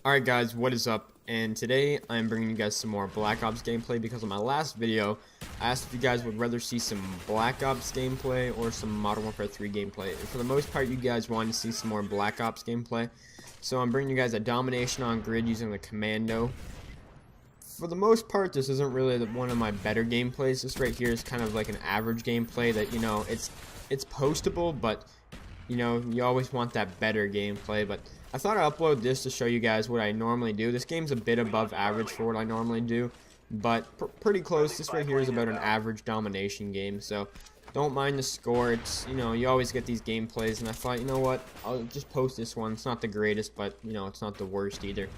Alright guys, what is up? And today I'm bringing you guys some more Black Ops gameplay because in my last video I asked if you guys would rather see some Black Ops gameplay or some Modern Warfare 3 gameplay. And for the most part you guys wanted to see some more Black Ops gameplay. So I'm bringing you guys a domination on grid using the commando. For the most part this isn't really one of my better gameplays. This right here is kind of like an average gameplay that, you know, it's postable, but you know, you always want that better gameplay. But I thought I'd upload this to show you guys what I normally do. This game's a bit above average for what I normally do, but pretty close. This right here is about an average domination game, so don't mind the score. It's, you know, you always get these gameplays, and I thought, you know what, I'll just post this one. It's not the greatest, but, you know, it's not the worst either.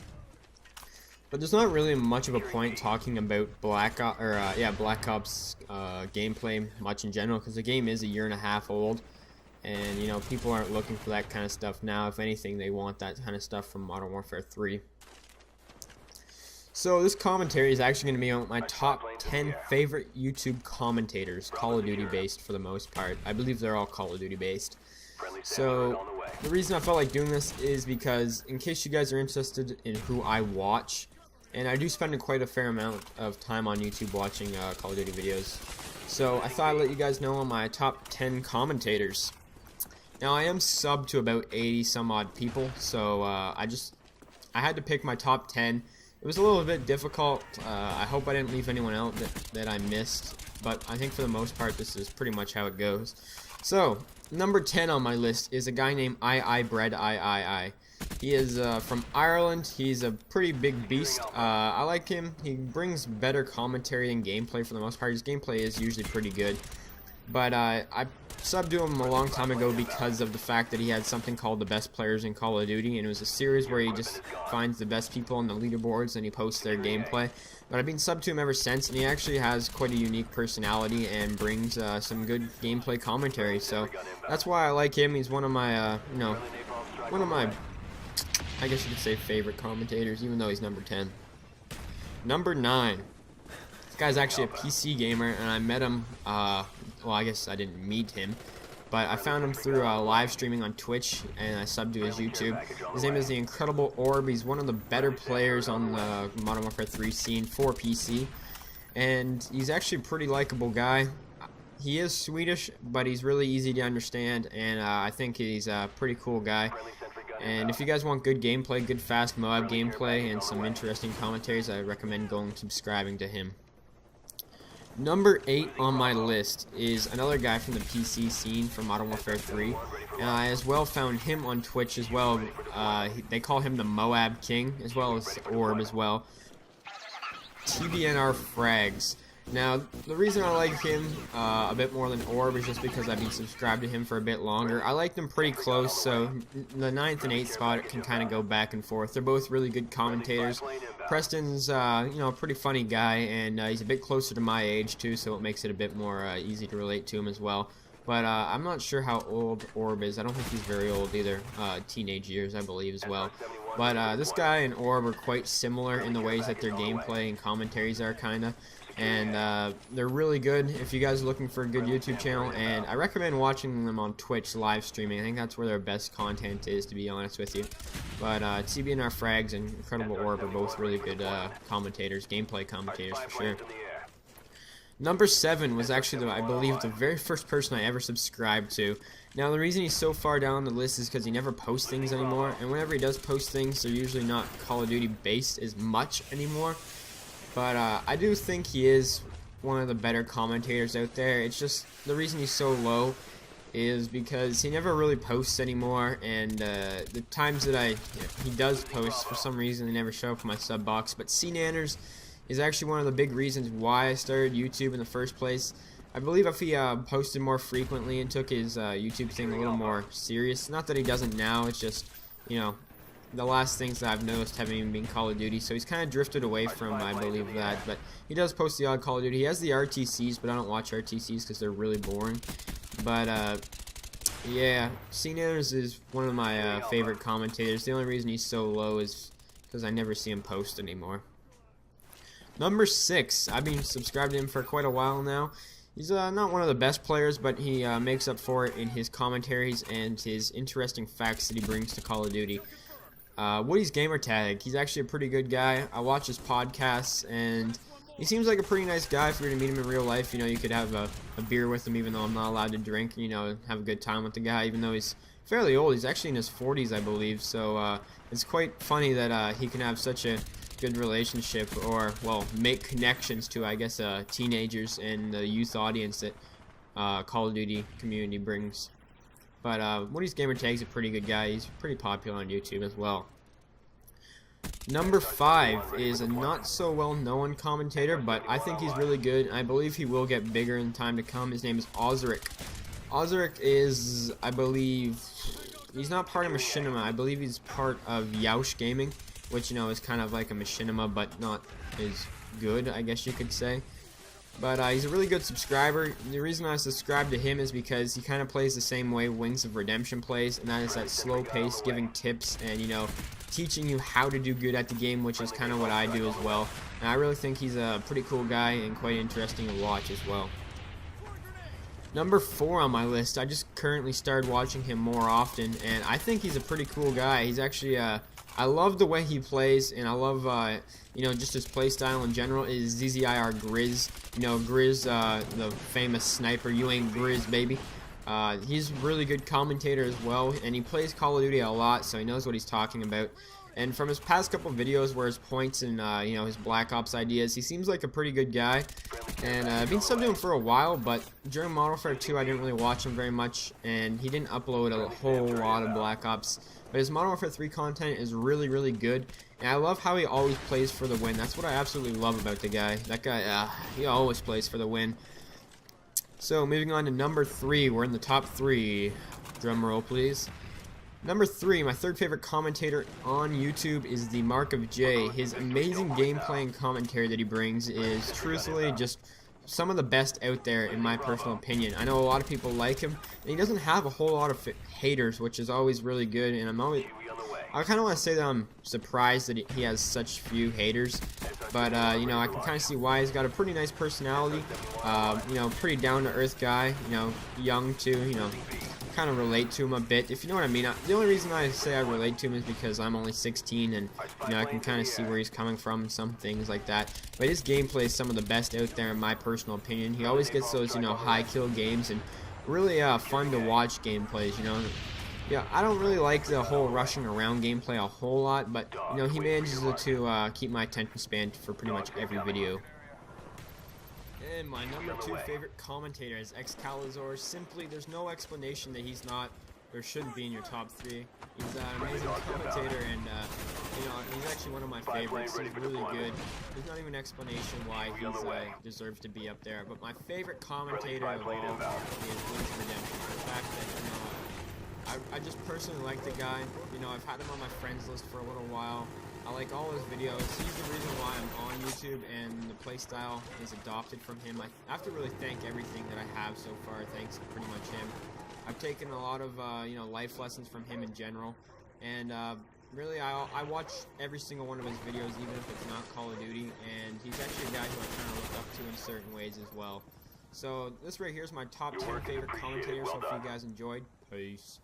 But there's not really much of a point talking about Black Ops gameplay much in general, because the game is a year and a half old. And, you know, people aren't looking for that kind of stuff now. If anything, they want that kind of stuff from Modern Warfare 3. So this commentary is actually going to be on my top 10 favorite YouTube commentators, Call of Duty based for the most part. I believe they're all Call of Duty based. So the reason I felt like doing this is because, in case you guys are interested in who I watch, and I do spend quite a fair amount of time on YouTube watching Call of Duty videos. So I thought I'd let you guys know on my top 10 commentators. Now I am subbed to about 80 some odd people, so I had to pick my top 10. It was a little bit difficult. I hope I didn't leave anyone out that I missed, but I think for the most part this is pretty much how it goes. So number 10 on my list is a guy named I. He is from Ireland. He's a pretty big beast. I like him. He brings better commentary and gameplay for the most part. His gameplay is usually pretty good. But I subbed to him a long time ago because of the fact that he had something called the Best Players in Call of Duty, and it was a series where he just finds the best people on the leaderboards and he posts their gameplay. But I've been subbed to him ever since, and he actually has quite a unique personality and brings some good gameplay commentary. So that's why I like him. He's one of my, I guess you could say, favorite commentators, even though he's number 10. Number 9. This guy's actually a PC gamer, and I met him, well, I guess I didn't meet him, but I found him through live streaming on Twitch, and I subbed to his YouTube. His name is the Incredible Orb. He's one of the better players on the Modern Warfare 3 scene for PC, and he's actually a pretty likable guy. He is Swedish, but he's really easy to understand, and I think he's a pretty cool guy. And if you guys want good gameplay, good fast Moab gameplay, and some interesting commentaries, I recommend going and subscribing to him. Number 8 on my list is another guy from the PC scene from Modern Warfare 3, and I as well found him on Twitch as well. They call him the Moab King, as well as Orb as well. TBNR Frags. Now, the reason I like him a bit more than Orb is just because I've been subscribed to him for a bit longer. I like them pretty close, so the 9th and 8th spot can kind of go back and forth. They're both really good commentators. Preston's, you know, a pretty funny guy, and he's a bit closer to my age, too, so it makes it a bit more easy to relate to him as well. But I'm not sure how old Orb is. I don't think he's very old either. Teenage years, I believe, as well. But this guy and Orb are quite similar in the ways that their gameplay and commentaries are, kind of. And they're really good if you guys are looking for a good YouTube channel, and I recommend watching them on Twitch live streaming. I think that's where their best content is, to be honest with you. But TBNR Frags and Incredible Orb are both really good commentators, gameplay commentators for sure. Number 7 was actually, I believe, the very first person I ever subscribed to. Now, the reason he's so far down the list is because he never posts things anymore, and whenever he does post things, they're usually not Call of Duty based as much anymore. But I do think he is one of the better commentators out there. It's just the reason he's so low is because he never really posts anymore, and the times that he does post, for some reason they never show up in my sub box. But CNanners is actually one of the big reasons why I started YouTube in the first place. I believe if he posted more frequently and took his YouTube thing a little more serious, not that he doesn't now, it's just, you know, the last things that I've noticed haven't even been Call of Duty, so he's kind of drifted away from, I believe, that. But he does post the odd Call of Duty. He has the RTCs, but I don't watch RTCs because they're really boring. But yeah, CNanners is one of my favorite commentators. The only reason he's so low is because I never see him post anymore. Number 6, I've been subscribed to him for quite a while now. He's not one of the best players, but he makes up for it in his commentaries and his interesting facts that he brings to Call of Duty. Woody's Gamertag. He's actually a pretty good guy. I watch his podcasts, and he seems like a pretty nice guy. If you were to meet him in real life, you know, you could have a beer with him, even though I'm not allowed to drink, you know, have a good time with the guy, even though he's fairly old. He's actually in his 40s, I believe, so it's quite funny that he can have such a good relationship, or, well, make connections to, I guess, teenagers and the youth audience that Call of Duty community brings. But Woody's Gamertag's a pretty good guy. He's pretty popular on YouTube as well. Number 5 is a not so well known commentator, but I think he's really good. I believe he will get bigger in time to come. His name is Ozric. Ozric is, I believe, he's not part of Machinima. I believe he's part of Yaush Gaming, which, you know, is kind of like a Machinima, but not as good, I guess you could say. But he's a really good subscriber. The reason I subscribe to him is because he kind of plays the same way Wings of Redemption plays, and that is that slow pace, giving tips and, you know, teaching you how to do good at the game, which is kind of what I do as well. And I really think he's a pretty cool guy and quite interesting to watch as well. Number 4 on my list, I just currently started watching him more often, and I think he's a pretty cool guy. He's actually, I love the way he plays, and I love, you know, just his play style in general. Is ZZIR Grizz. You know, Grizz, the famous sniper. You ain't Grizz, baby. He's a really good commentator as well, and he plays Call of Duty a lot, so he knows what he's talking about. And from his past couple videos where his points and, you know, his Black Ops ideas, he seems like a pretty good guy. And I've been subbed to him for a while, but during Modern Warfare 2 I didn't really watch him very much, and he didn't upload a whole lot of Black Ops. But his Modern Warfare 3 content is really, really good, and I love how he always plays for the win. That's what I absolutely love about the guy. That guy, he always plays for the win. So, moving on to number 3, we're in the top 3. Drum roll, please. Number 3, my third favorite commentator on YouTube is the Mark of J. His amazing gameplay and commentary that he brings is truthfully just some of the best out there in my personal opinion. I know a lot of people like him, and he doesn't have a whole lot of haters, which is always really good, and I kind of want to say that I'm surprised that he has such few haters, but you know, I can kind of see why. He's got a pretty nice personality, you know, pretty down-to-earth guy, you know, young too, you know, kind of relate to him a bit, if you know what I mean. The only reason I say I relate to him is because I'm only 16, and, you know, I can kind of see where he's coming from and some things like that. But his gameplay is some of the best out there in my personal opinion. He always gets those, you know, high kill games, and really fun to watch gameplays, you know. Yeah, I don't really like the whole rushing around gameplay a whole lot, but, you know, he manages to keep my attention span for pretty much every video. And my number 2 favorite commentator is Excalibur. Simply, there's no explanation that he's not or shouldn't be in your top 3. He's an amazing commentator, and you know, he's actually one of my favorites. He's really good. There's not even an explanation why he deserves to be up there. But my favorite commentator of all is Wings of Redemption. The fact that, you know, I just personally like the guy. You know, I've had him on my friends list for a little while. I like all his videos. He's the reason why I'm on YouTube, and the playstyle is adopted from him. I have to really thank everything that I have so far, thanks to pretty much him. I've taken a lot of, you know, life lessons from him in general, and really I watch every single one of his videos, even if it's not Call of Duty, and he's actually a guy who I kind of look up to in certain ways as well. So this right here is my top 10 favorite commentators. Hope you guys enjoyed. Peace.